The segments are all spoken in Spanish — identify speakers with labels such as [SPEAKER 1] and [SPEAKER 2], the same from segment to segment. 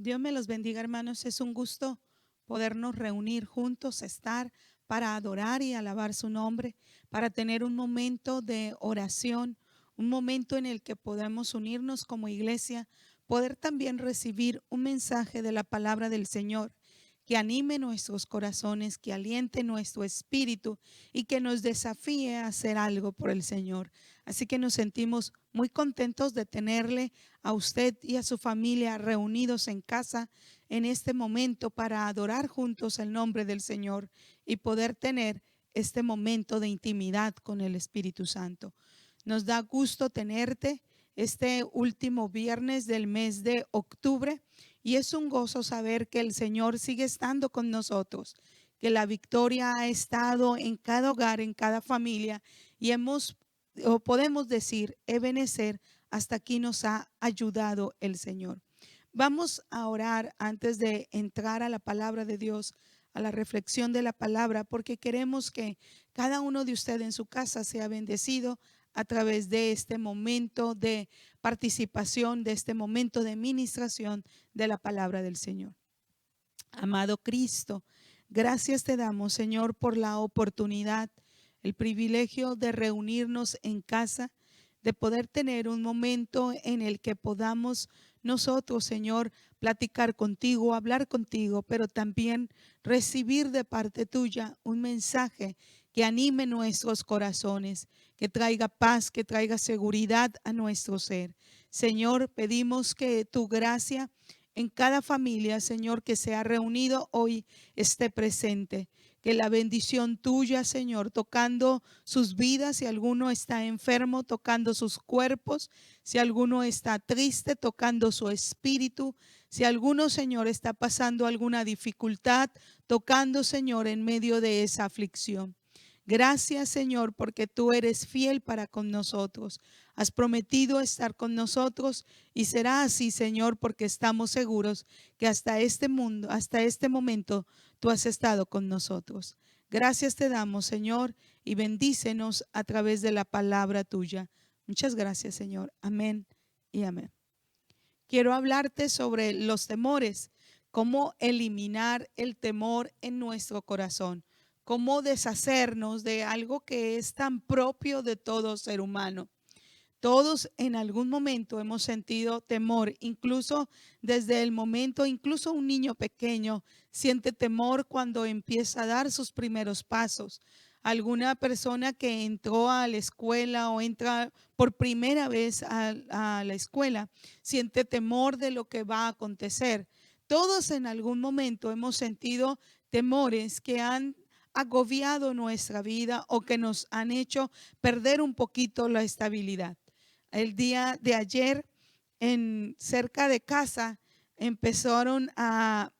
[SPEAKER 1] Dios me los bendiga, hermanos. Es un gusto podernos reunir juntos, estar para adorar y alabar su nombre, para tener un momento de oración, un momento en el que podemos unirnos como iglesia, poder también recibir un mensaje de la palabra del Señor que anime nuestros corazones, que aliente nuestro espíritu y que nos desafíe a hacer algo por el Señor. Así que nos sentimos muy contentos de tenerle a usted y a su familia reunidos en casa en este momento para adorar juntos el nombre del Señor y poder tener este momento de intimidad con el Espíritu Santo. Nos da gusto tenerte este último viernes del mes de octubre y es un gozo saber que el Señor sigue estando con nosotros, que la victoria ha estado en cada hogar, en cada familia y podemos decir, Ebenezer, hasta aquí nos ha ayudado el Señor. Vamos a orar antes de entrar a la palabra de Dios, a la reflexión de la palabra, porque queremos que cada uno de ustedes en su casa sea bendecido a través de este momento de participación, de este momento de ministración de la palabra del Señor. Amado Cristo, gracias te damos, Señor, por la oportunidad, el privilegio de reunirnos en casa, de poder tener un momento en el que podamos nosotros, Señor, platicar contigo, hablar contigo, pero también recibir de parte tuya un mensaje que anime nuestros corazones, que traiga paz, que traiga seguridad a nuestro ser. Señor, pedimos que tu gracia en cada familia, Señor, que se ha reunido hoy esté presente. Que la bendición tuya, Señor, tocando sus vidas, si alguno está enfermo, tocando sus cuerpos, si alguno está triste, tocando su espíritu, si alguno, Señor, está pasando alguna dificultad, tocando, Señor, en medio de esa aflicción. Gracias, Señor, porque tú eres fiel para con nosotros. Has prometido estar con nosotros y será así, Señor, porque estamos seguros que hasta este momento, tú has estado con nosotros. Gracias te damos, Señor, y bendícenos a través de la palabra tuya. Muchas gracias, Señor. Amén y amén. Quiero hablarte sobre los temores, cómo eliminar el temor en nuestro corazón, cómo deshacernos de algo que es tan propio de todo ser humano. Todos en algún momento hemos sentido temor, incluso desde el momento, incluso un niño pequeño siente temor cuando empieza a dar sus primeros pasos. Alguna persona que entró a la escuela o entra por primera vez a la escuela siente temor de lo que va a acontecer. Todos en algún momento hemos sentido temores que han agobiado nuestra vida o que nos han hecho perder un poquito la estabilidad. El día de ayer, cerca de casa, empezaron a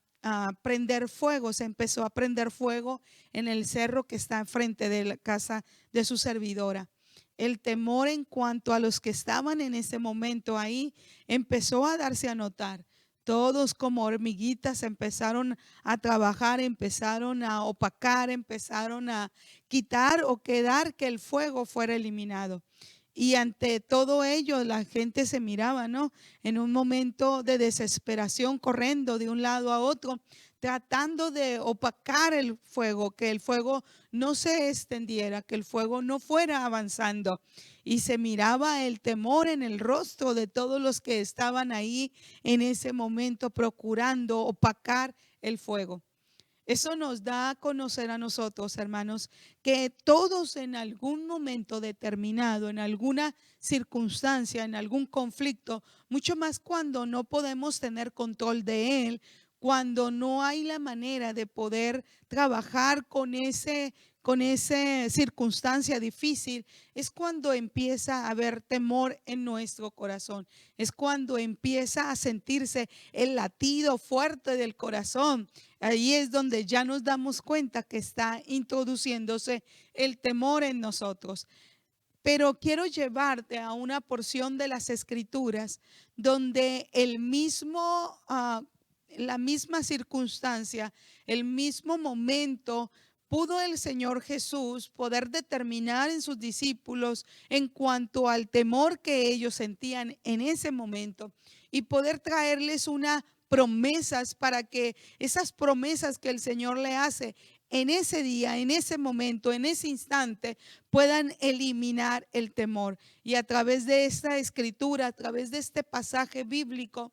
[SPEAKER 1] prender fuego, se empezó a prender fuego en el cerro que está frente de la casa de su servidora. El temor en cuanto a los que estaban en ese momento ahí empezó a darse a notar. Todos como hormiguitas empezaron a trabajar, empezaron a opacar, empezaron a quitar o quedar que el fuego fuera eliminado. Y ante todo ello, la gente se miraba, ¿no? En un momento de desesperación, corriendo de un lado a otro, tratando de opacar el fuego, que el fuego no se extendiera, que el fuego no fuera avanzando. Y se miraba el temor en el rostro de todos los que estaban ahí en ese momento procurando opacar el fuego. Eso nos da a conocer a nosotros, hermanos, que todos en algún momento determinado, en alguna circunstancia, en algún conflicto, mucho más cuando no podemos tener control de él, cuando no hay la manera de poder trabajar con esa circunstancia difícil, es cuando empieza a haber temor en nuestro corazón. Es cuando empieza a sentirse el latido fuerte del corazón. Ahí es donde ya nos damos cuenta que está introduciéndose el temor en nosotros. Pero quiero llevarte a una porción de las Escrituras donde la misma circunstancia, el mismo momento, pudo el Señor Jesús poder determinar en sus discípulos en cuanto al temor que ellos sentían en ese momento y poder traerles una promesas para que esas promesas que el Señor le hace en ese día, en ese momento, en ese instante, puedan eliminar el temor. Y a través de esta escritura, a través de este pasaje bíblico,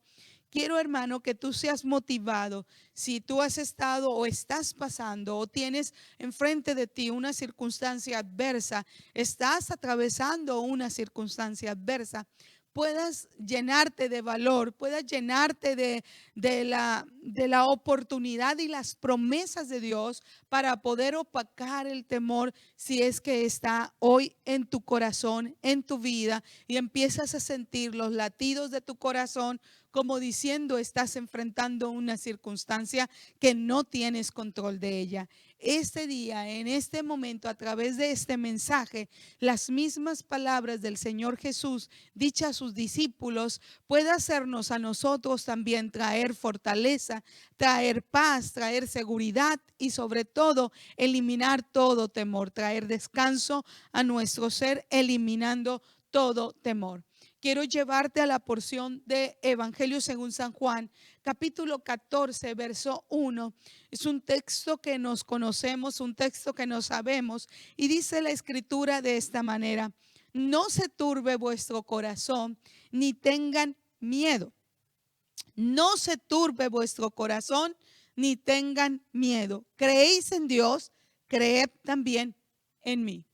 [SPEAKER 1] quiero, hermano, que tú seas motivado. Si tú has estado o estás pasando o tienes enfrente de ti una circunstancia adversa, estás atravesando una circunstancia adversa, puedas llenarte de valor, puedas llenarte de la oportunidad y las promesas de Dios para poder opacar el temor si es que está hoy en tu corazón, en tu vida, y empiezas a sentir los latidos de tu corazón como diciendo estás enfrentando una circunstancia que no tienes control de ella. Este día, en este momento, a través de este mensaje, las mismas palabras del Señor Jesús dichas a sus discípulos puede hacernos a nosotros también traer fortaleza, traer paz, traer seguridad y sobre todo eliminar todo temor, traer descanso a nuestro ser, eliminando todo temor. Quiero llevarte a la porción de Evangelio según San Juan, capítulo 14, verso 1. Es un texto que nos conocemos, un texto que nos sabemos, y dice la escritura de esta manera: no se turbe vuestro corazón, ni tengan miedo. No se turbe vuestro corazón, ni tengan miedo. Creéis en Dios, creed también en mí.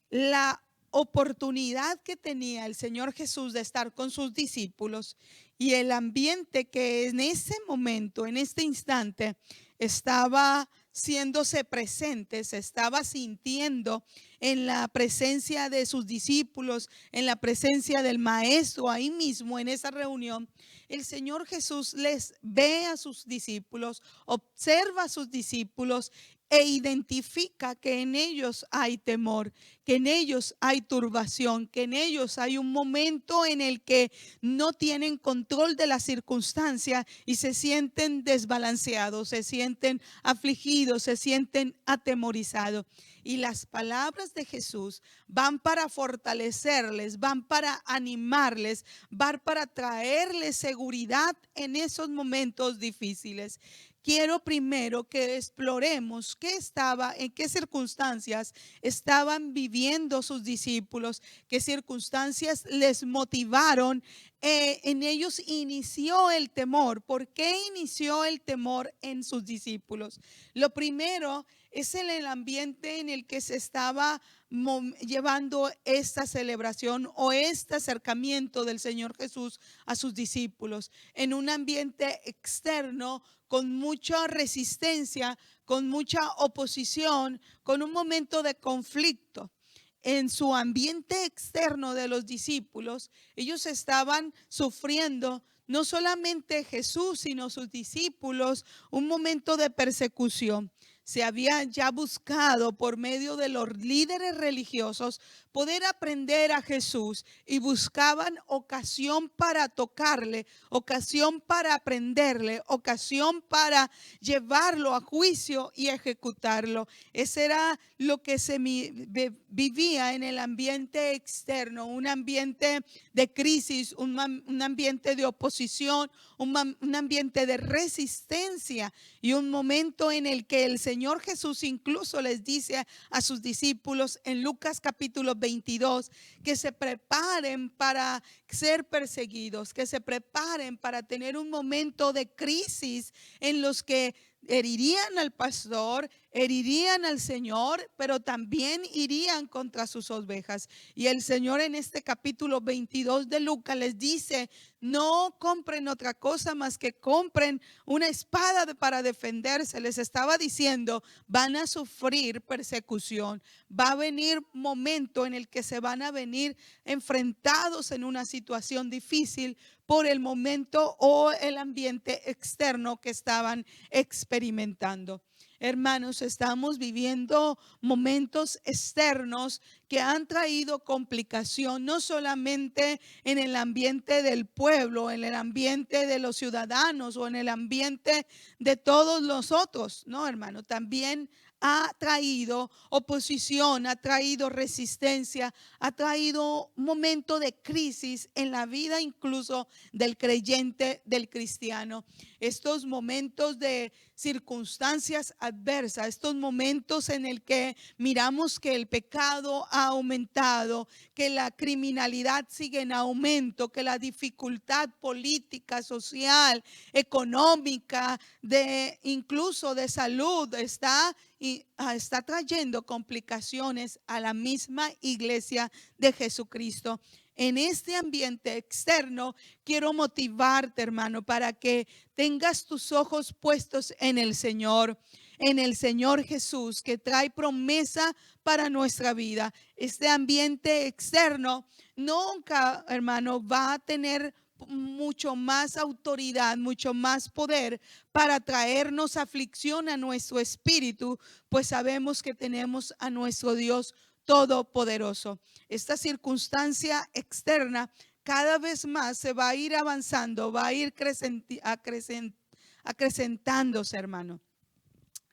[SPEAKER 1] La oportunidad que tenía el Señor Jesús de estar con sus discípulos y el ambiente que en ese momento, en este instante, estaba haciéndose presente, se estaba sintiendo en la presencia de sus discípulos, en la presencia del maestro, ahí mismo en esa reunión, el Señor Jesús les ve a sus discípulos, observa a sus discípulos e identifica que en ellos hay temor, que en ellos hay turbación, que en ellos hay un momento en el que no tienen control de la circunstancia y se sienten desbalanceados, se sienten afligidos, se sienten atemorizados. Y las palabras de Jesús van para fortalecerles, van para animarles, van para traerles seguridad en esos momentos difíciles. Quiero primero que exploremos en qué circunstancias estaban viviendo sus discípulos, qué circunstancias les motivaron. En ellos inició el temor. ¿Por qué inició el temor en sus discípulos? Lo primero es en el ambiente en el que se estaba llevando esta celebración o este acercamiento del Señor Jesús a sus discípulos, en un ambiente externo con mucha resistencia, con mucha oposición, con un momento de conflicto. En su ambiente externo de los discípulos, ellos estaban sufriendo, no solamente Jesús, sino sus discípulos, un momento de persecución. Se había ya buscado por medio de los líderes religiosos poder aprender a Jesús y buscaban ocasión para tocarle, ocasión para aprenderle, ocasión para llevarlo a juicio y ejecutarlo. Ese era lo que se vivía en el ambiente externo, un ambiente de crisis, un ambiente de oposición, un ambiente de resistencia y un momento en el que el Señor Jesús incluso les dice a sus discípulos en Lucas capítulo 22 que se preparen para ser perseguidos, que se preparen para tener un momento de crisis en los que herirían al pastor, herirían al Señor, pero también irían contra sus ovejas. Y el Señor en este capítulo 22 de Lucas les dice: no compren otra cosa más que compren una espada para defenderse. Les estaba diciendo: van a sufrir persecución, va a venir momento en el que se van a venir enfrentados en una situación difícil por el momento o el ambiente externo que estaban experimentando. Hermanos, estamos viviendo momentos externos que han traído complicación, no solamente en el ambiente del pueblo, en el ambiente de los ciudadanos o en el ambiente de todos los otros, no, hermano, también ha traído oposición, ha traído resistencia, ha traído un momento de crisis en la vida incluso del creyente, del cristiano. Estos momentos de circunstancias adversas, estos momentos en el que miramos que el pecado ha aumentado, que la criminalidad sigue en aumento, que la dificultad política, social, económica, de incluso de salud está trayendo complicaciones a la misma iglesia de Jesucristo. En este ambiente externo, quiero motivarte, hermano, para que tengas tus ojos puestos en el Señor Jesús, que trae promesa para nuestra vida. Este ambiente externo nunca, hermano, va a tener mucho más autoridad, mucho más poder para traernos aflicción a nuestro espíritu, pues sabemos que tenemos a nuestro Dios todopoderoso. Esta circunstancia externa cada vez más se va a ir avanzando, va a ir acrecentándose, hermano.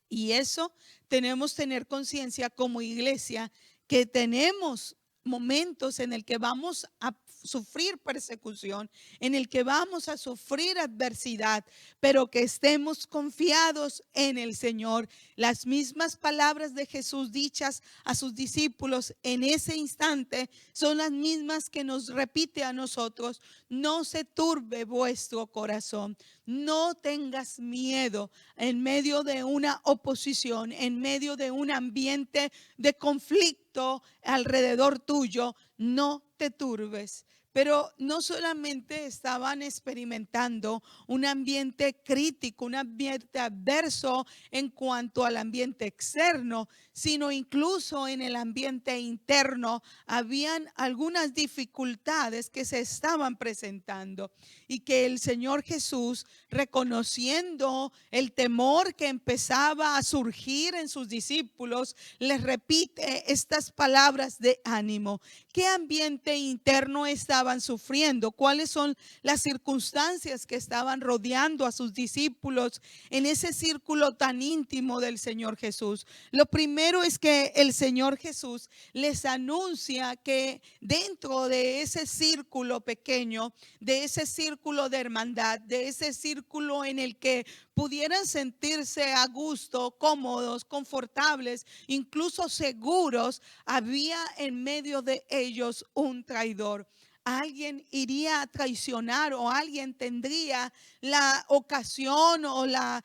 [SPEAKER 1] Y eso tenemos que tener conciencia como iglesia, que tenemos momentos en el que vamos a sufrir persecución, en el que vamos a sufrir adversidad, pero que estemos confiados en el Señor. Las mismas palabras de Jesús dichas a sus discípulos en ese instante son las mismas que nos repite a nosotros: no se turbe vuestro corazón, no tengas miedo en medio de una oposición, en medio de un ambiente de conflicto alrededor tuyo, no te turbes. Pero no solamente estaban experimentando un ambiente crítico, un ambiente adverso en cuanto al ambiente externo, sino incluso en el ambiente interno habían algunas dificultades que se estaban presentando, y que el Señor Jesús, reconociendo el temor que empezaba a surgir en sus discípulos, les repite estas palabras de ánimo. ¿Qué ambiente interno estaban sufriendo? ¿Cuáles son las circunstancias que estaban rodeando a sus discípulos en ese círculo tan íntimo del Señor Jesús? Lo primero es que el Señor Jesús les anuncia que dentro de ese círculo pequeño, de ese círculo de hermandad, de ese círculo en el que pudieran sentirse a gusto, cómodos, confortables, incluso seguros, había en medio de ellos un traidor. Alguien iría a traicionar, o alguien tendría la ocasión o la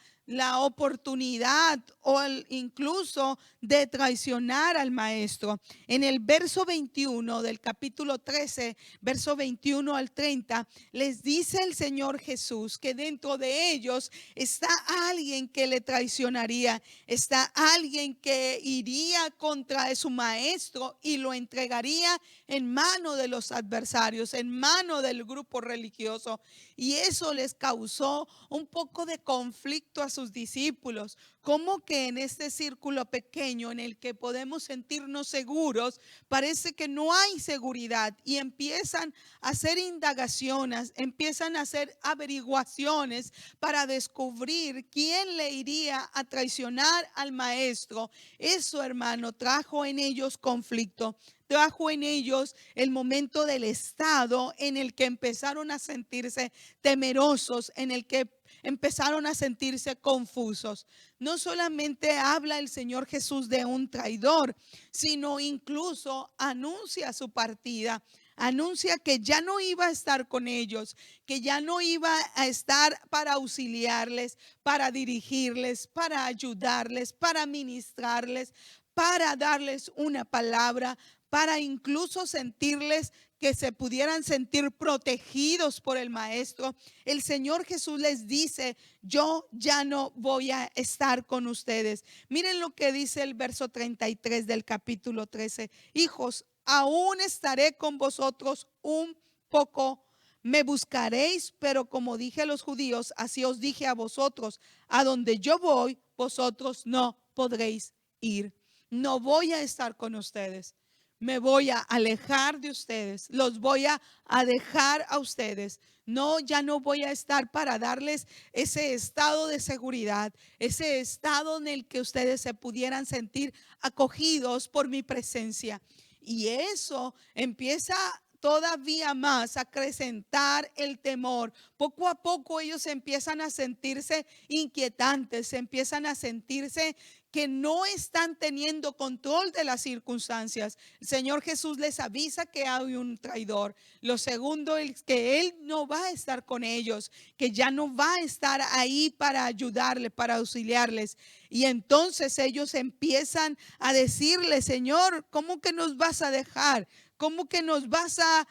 [SPEAKER 1] oportunidad o incluso de traicionar al maestro. En el verso 21 del capítulo 13, verso 21 al 30, les dice el Señor Jesús que dentro de ellos está alguien que le traicionaría, está alguien que iría contra su maestro y lo entregaría en mano de los adversarios, en mano del grupo religioso. Y eso les causó un poco de conflicto a sus discípulos. Como que en este círculo pequeño en el que podemos sentirnos seguros, parece que no hay seguridad, y empiezan a hacer indagaciones, empiezan a hacer averiguaciones para descubrir quién le iría a traicionar al maestro. Eso, hermano, trajo en ellos conflicto. Trajo en ellos el momento del estado en el que empezaron a sentirse temerosos, en el que empezaron a sentirse confusos. No solamente habla el Señor Jesús de un traidor, sino incluso anuncia su partida. Anuncia que ya no iba a estar con ellos, que ya no iba a estar para auxiliarles, para dirigirles, para ayudarles, para ministrarles, para darles una palabra, para incluso sentirles que se pudieran sentir protegidos por el maestro. El Señor Jesús les dice: yo ya no voy a estar con ustedes. Miren lo que dice el verso 33 del capítulo 13. Hijos, aún estaré con vosotros un poco. Me buscaréis, pero como dije a los judíos, así os dije a vosotros: a donde yo voy, vosotros no podréis ir. No voy a estar con ustedes. me voy a alejar de ustedes, los voy a dejar a ustedes. No, ya no voy a estar para darles ese estado de seguridad, ese estado en el que ustedes se pudieran sentir acogidos por mi presencia. Y eso empieza todavía más a acrecentar el temor. Poco a poco ellos empiezan a sentirse inquietantes, empiezan a sentirse que no están teniendo control de las circunstancias. El Señor Jesús les avisa que hay un traidor. Lo segundo es que Él no va a estar con ellos, que ya no va a estar ahí para ayudarles, para auxiliarles. Y entonces ellos empiezan a decirle: Señor, ¿cómo que nos vas a dejar? ¿Cómo que nos vas a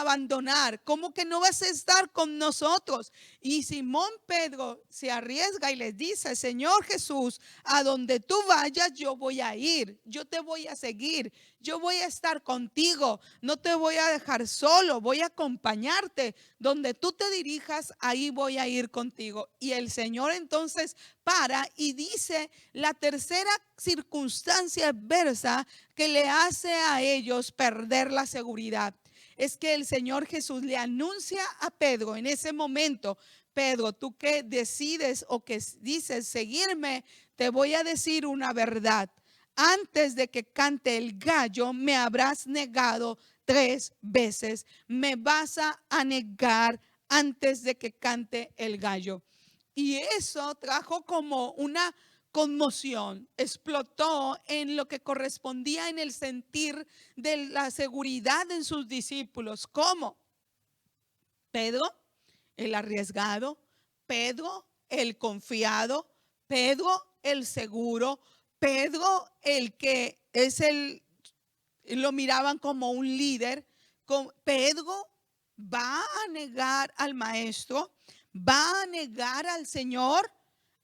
[SPEAKER 1] abandonar? ¿Cómo que no vas a estar con nosotros? Y Simón Pedro se arriesga y les dice: Señor Jesús, a donde tú vayas yo voy a ir, yo te voy a seguir, yo voy a estar contigo, no te voy a dejar solo, voy a acompañarte. Donde tú te dirijas, ahí voy a ir contigo. Y el Señor entonces para y dice la tercera circunstancia adversa que le hace a ellos perder la seguridad. Es que el Señor Jesús le anuncia a Pedro en ese momento: Pedro, tú que decides o que dices seguirme, te voy a decir una verdad. Antes de que cante el gallo, me habrás negado 3 veces. Me vas a negar antes de que cante el gallo. Y eso trajo como una conmoción, explotó en lo que correspondía en el sentir de la seguridad en sus discípulos. ¿Cómo? Pedro, el arriesgado; Pedro, el confiado; Pedro, el seguro; Pedro, el que lo miraban como un líder. Pedro va a negar al maestro, va a negar al Señor.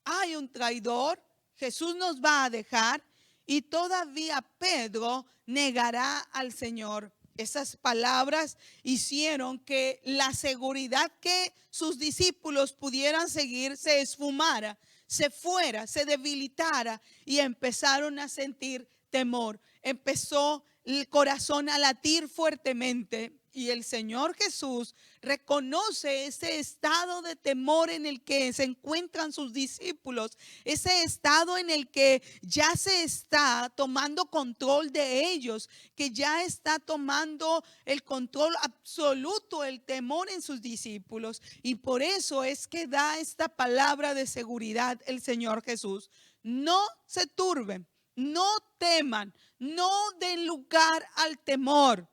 [SPEAKER 1] Hay un traidor, Jesús nos va a dejar, y todavía Pedro negará al Señor. Esas palabras hicieron que la seguridad que sus discípulos pudieran seguir se esfumara, se fuera, se debilitara, y empezaron a sentir temor. Empezó el corazón a latir fuertemente. Y el Señor Jesús reconoce ese estado de temor en el que se encuentran sus discípulos, ese estado en el que ya se está tomando control de ellos, que ya está tomando el control absoluto, el temor en sus discípulos. Y por eso es que da esta palabra de seguridad el Señor Jesús: no se turben, no teman, no den lugar al temor.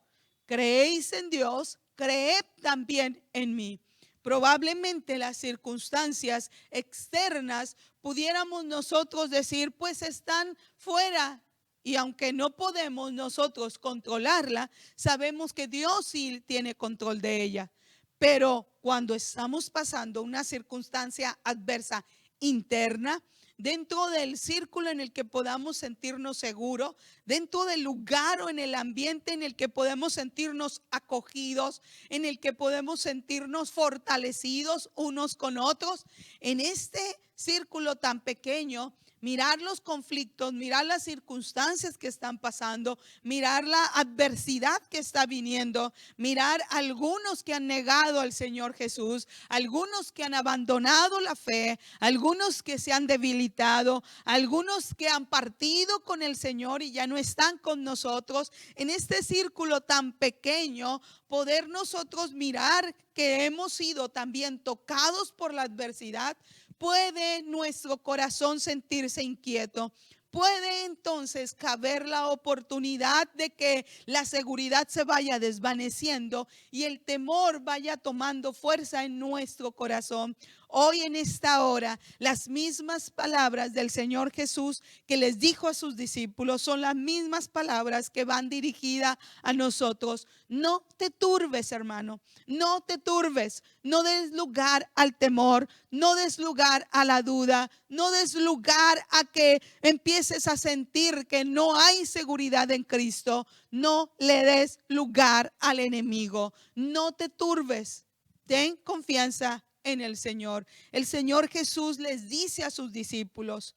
[SPEAKER 1] Creéis en Dios, creed también en mí. Probablemente las circunstancias externas pudiéramos nosotros decir, pues están fuera. Y aunque no podemos nosotros controlarla, sabemos que Dios sí tiene control de ella. Pero cuando estamos pasando una circunstancia adversa interna, dentro del círculo en el que podamos sentirnos seguros, dentro del lugar o en el ambiente en el que podemos sentirnos acogidos, en el que podemos sentirnos fortalecidos unos con otros, en este círculo tan pequeño, mirar los conflictos, mirar las circunstancias que están pasando, mirar la adversidad que está viniendo, mirar algunos que han negado al Señor Jesús, algunos que han abandonado la fe, algunos que se han debilitado, algunos que han partido con el Señor y ya no están con nosotros. En este círculo tan pequeño, poder nosotros mirar que hemos sido también tocados por la adversidad, puede nuestro corazón sentirse inquieto. Puede entonces caber la oportunidad de que la seguridad se vaya desvaneciendo y el temor vaya tomando fuerza en nuestro corazón. Hoy en esta hora, las mismas palabras del Señor Jesús que les dijo a sus discípulos son las mismas palabras que van dirigidas a nosotros. No te turbes, hermano, no te turbes, no des lugar al temor, no des lugar a la duda, no des lugar a que empieces a sentir que no hay seguridad en Cristo. No le des lugar al enemigo, no te turbes, ten confianza en el Señor. El Señor Jesús les dice a sus discípulos: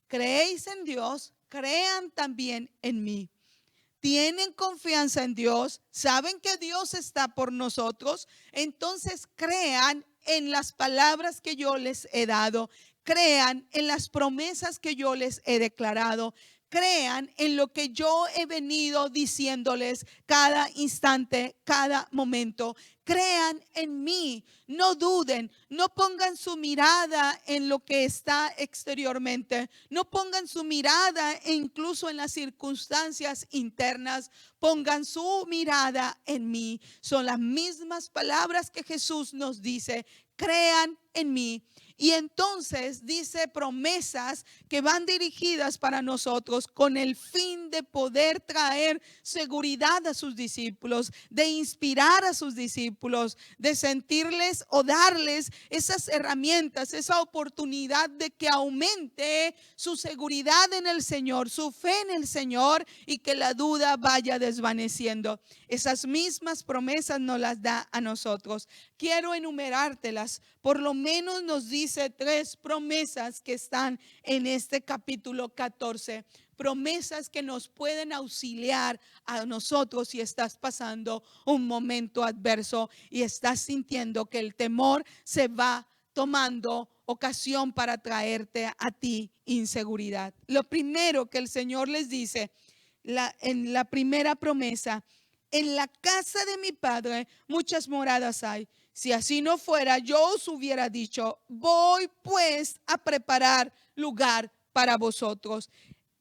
[SPEAKER 1] creéis en Dios, crean también en mí. tienen confianza en Dios, saben que Dios está por nosotros, entonces crean en las palabras que yo les he dado, crean en las promesas que yo les he declarado, crean en lo que yo he venido diciéndoles cada instante, cada momento. Crean en mí, no duden, no pongan su mirada en lo que está exteriormente, no pongan su mirada incluso en las circunstancias internas, pongan su mirada en mí. Son las mismas palabras que Jesús nos dice, crean en mí. Y entonces dice promesas que van dirigidas para nosotros con el fin de poder traer seguridad a sus discípulos, de inspirar a sus discípulos, de sentirles o darles esas herramientas, esa oportunidad de que aumente su seguridad en el Señor, su fe en el Señor, y que la duda vaya desvaneciendo. Esas mismas promesas nos las da a nosotros. Quiero enumerártelas. Por lo menos nos dice 3 promesas que están en este capítulo 14. Promesas que nos pueden auxiliar a nosotros si estás pasando un momento adverso y estás sintiendo que el temor se va tomando ocasión para traerte a ti inseguridad. Lo primero que el Señor les dice en la primera promesa: en la casa de mi Padre muchas moradas hay. Si así no fuera, yo os hubiera dicho, voy pues a preparar lugar para vosotros.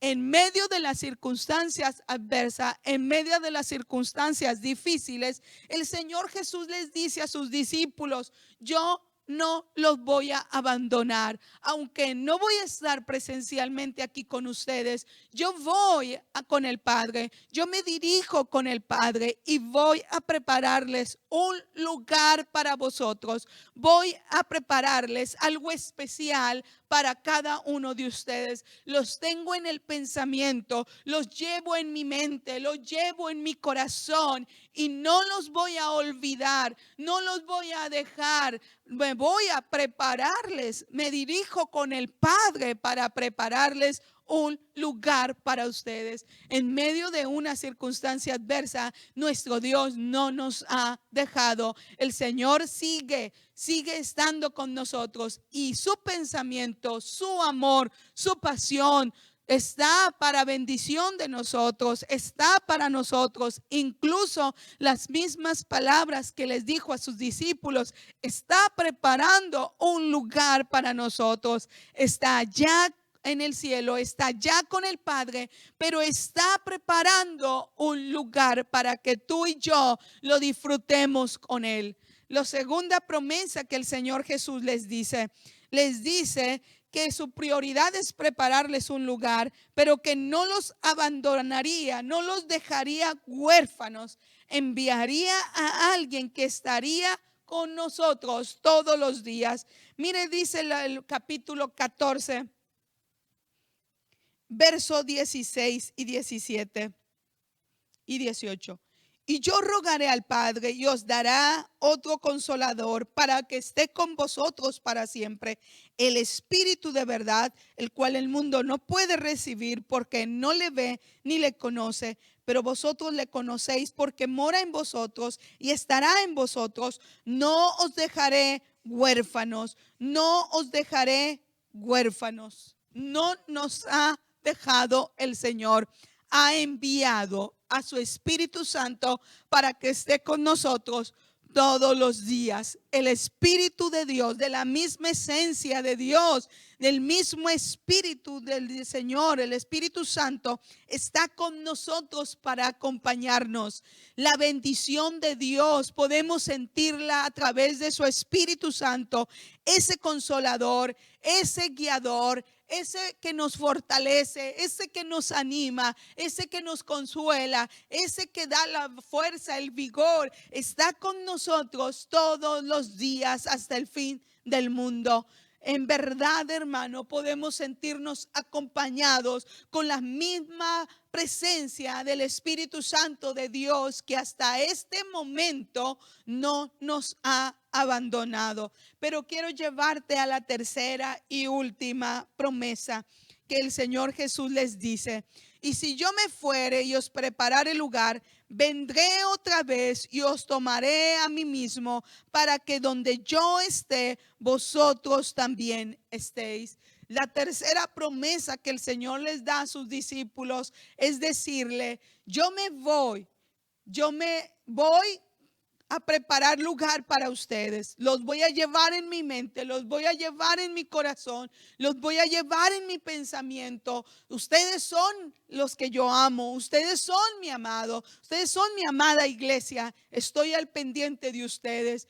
[SPEAKER 1] En medio de las circunstancias adversas, en medio de las circunstancias difíciles, el Señor Jesús les dice a sus discípulos: yo no los voy a abandonar. Aunque no voy a estar presencialmente aquí con ustedes, yo voy con el Padre, yo me dirijo con el Padre y voy a prepararles un lugar para vosotros. Voy a prepararles algo especial para cada uno de ustedes. Los tengo en el pensamiento, los llevo en mi mente, los llevo en mi corazón y no los voy a olvidar, no los voy a dejar. Me voy a prepararles, me dirijo con el Padre para prepararles un lugar para ustedes. En medio de una circunstancia adversa, nuestro Dios no nos ha dejado. El Señor sigue estando con nosotros, y su pensamiento, su amor, su pasión está para bendición de nosotros, está para nosotros. Incluso las mismas palabras que les dijo a sus discípulos: está preparando un lugar para nosotros. Está allá en el cielo, está ya con el Padre, pero está preparando un lugar para que tú y yo lo disfrutemos con Él. La segunda promesa que el Señor Jesús les dice que su prioridad es prepararles un lugar, pero que no los abandonaría, no los dejaría huérfanos. Enviaría a alguien que estaría con nosotros todos los días. Mire, dice el capítulo 14, verso 16 y 17 y 18. Y yo rogaré al Padre y os dará otro consolador para que esté con vosotros para siempre, el Espíritu de verdad, el cual el mundo no puede recibir porque no le ve ni le conoce, pero vosotros le conocéis porque mora en vosotros y estará en vosotros. No os dejaré huérfanos, no os dejaré huérfanos. No nos ha dejado el Señor. Ha enviado a su Espíritu Santo para que esté con nosotros todos los días. El Espíritu de Dios, de la misma esencia de Dios, del mismo Espíritu del Señor, el Espíritu Santo, está con nosotros para acompañarnos. La bendición de Dios podemos sentirla a través de su Espíritu Santo, ese consolador, ese guiador, ese que nos fortalece, ese que nos anima, ese que nos consuela, ese que da la fuerza, el vigor, está con nosotros todos los días hasta el fin del mundo. En verdad, hermano, podemos sentirnos acompañados con la misma presencia del Espíritu Santo de Dios, que hasta este momento no nos ha abandonado. Pero quiero llevarte a la tercera y última promesa que el Señor Jesús les dice. Y si yo me fuere y os preparare lugar, vendré otra vez y os tomaré a mí mismo, para que donde yo esté, vosotros también estéis. La tercera promesa que el Señor les da a sus discípulos es decirle: yo me voy a preparar lugar para ustedes. Los voy a llevar en mi mente, los voy a llevar en mi corazón, los voy a llevar en mi pensamiento. Ustedes son los que yo amo, ustedes son mi amado, ustedes son mi amada iglesia. Estoy al pendiente de ustedes.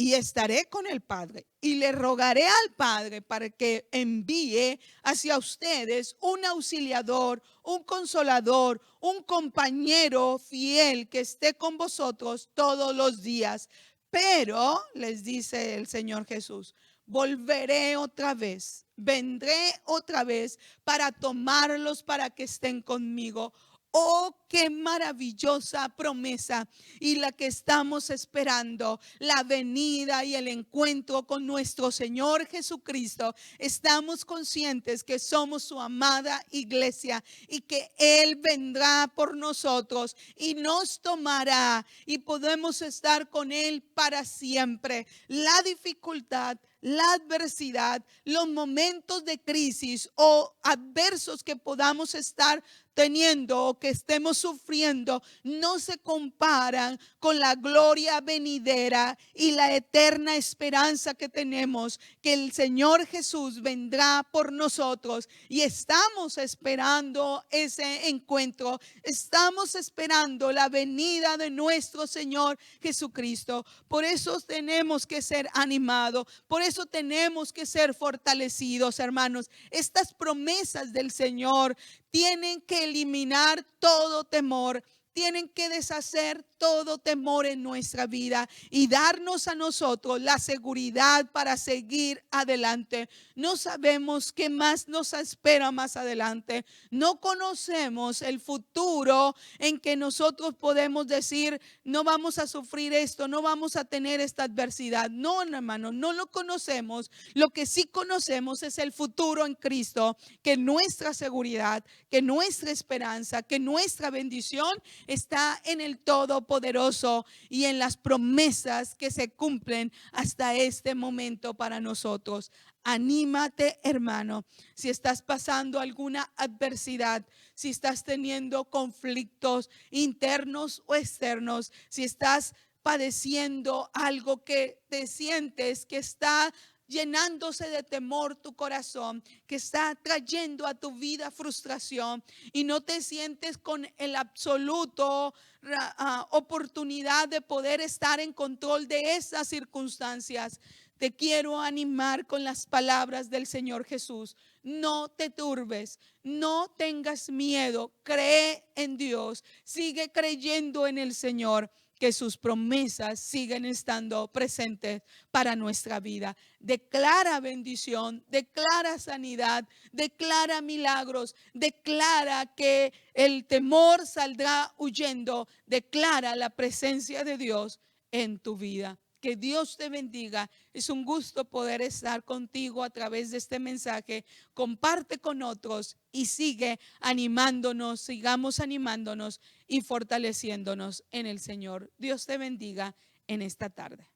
[SPEAKER 1] Y estaré con el Padre y le rogaré al Padre para que envíe hacia ustedes un auxiliador, un consolador, un compañero fiel que esté con vosotros todos los días. Pero, les dice el Señor Jesús, volveré otra vez, vendré otra vez para tomarlos para que estén conmigo. Oh, qué maravillosa promesa, y la que estamos esperando, la venida y el encuentro con nuestro Señor Jesucristo. Estamos conscientes que somos su amada iglesia y que Él vendrá por nosotros y nos tomará, y podemos estar con Él para siempre. La dificultad, la adversidad, los momentos de crisis o adversos que podamos estar teniendo o que estemos sufriendo no se comparan con la gloria venidera y la eterna esperanza que tenemos, que el Señor Jesús vendrá por nosotros, y estamos esperando ese encuentro. Estamos esperando la venida de nuestro Señor Jesucristo. Por eso tenemos que ser animados, por eso tenemos que ser fortalecidos, hermanos. Estas promesas del Señor tienen que eliminar todo temor, tienen que deshacer todo temor en nuestra vida y darnos a nosotros la seguridad para seguir adelante. No sabemos qué más nos espera más adelante. No conocemos el futuro en que nosotros podemos decir: no vamos a sufrir esto, no vamos a tener esta adversidad. No, hermano, no lo conocemos. Lo que sí conocemos es el futuro en Cristo, que nuestra seguridad, que nuestra esperanza, que nuestra bendición está en el Todopoderoso y en las promesas que se cumplen hasta este momento para nosotros. Anímate, hermano, si estás pasando alguna adversidad, si estás teniendo conflictos internos o externos, si estás padeciendo algo que te sientes que está llenándose de temor tu corazón, que está trayendo a tu vida frustración y no te sientes con el absoluto oportunidad de poder estar en control de esas circunstancias. Te quiero animar con las palabras del Señor Jesús. No te turbes, no tengas miedo, cree en Dios, sigue creyendo en el Señor, que sus promesas siguen estando presentes para nuestra vida. Declara bendición, declara sanidad, declara milagros, declara que el temor saldrá huyendo, declara la presencia de Dios en tu vida. Que Dios te bendiga. Es un gusto poder estar contigo a través de este mensaje. Comparte con otros y sigue animándonos, sigamos animándonos y fortaleciéndonos en el Señor. Dios te bendiga en esta tarde.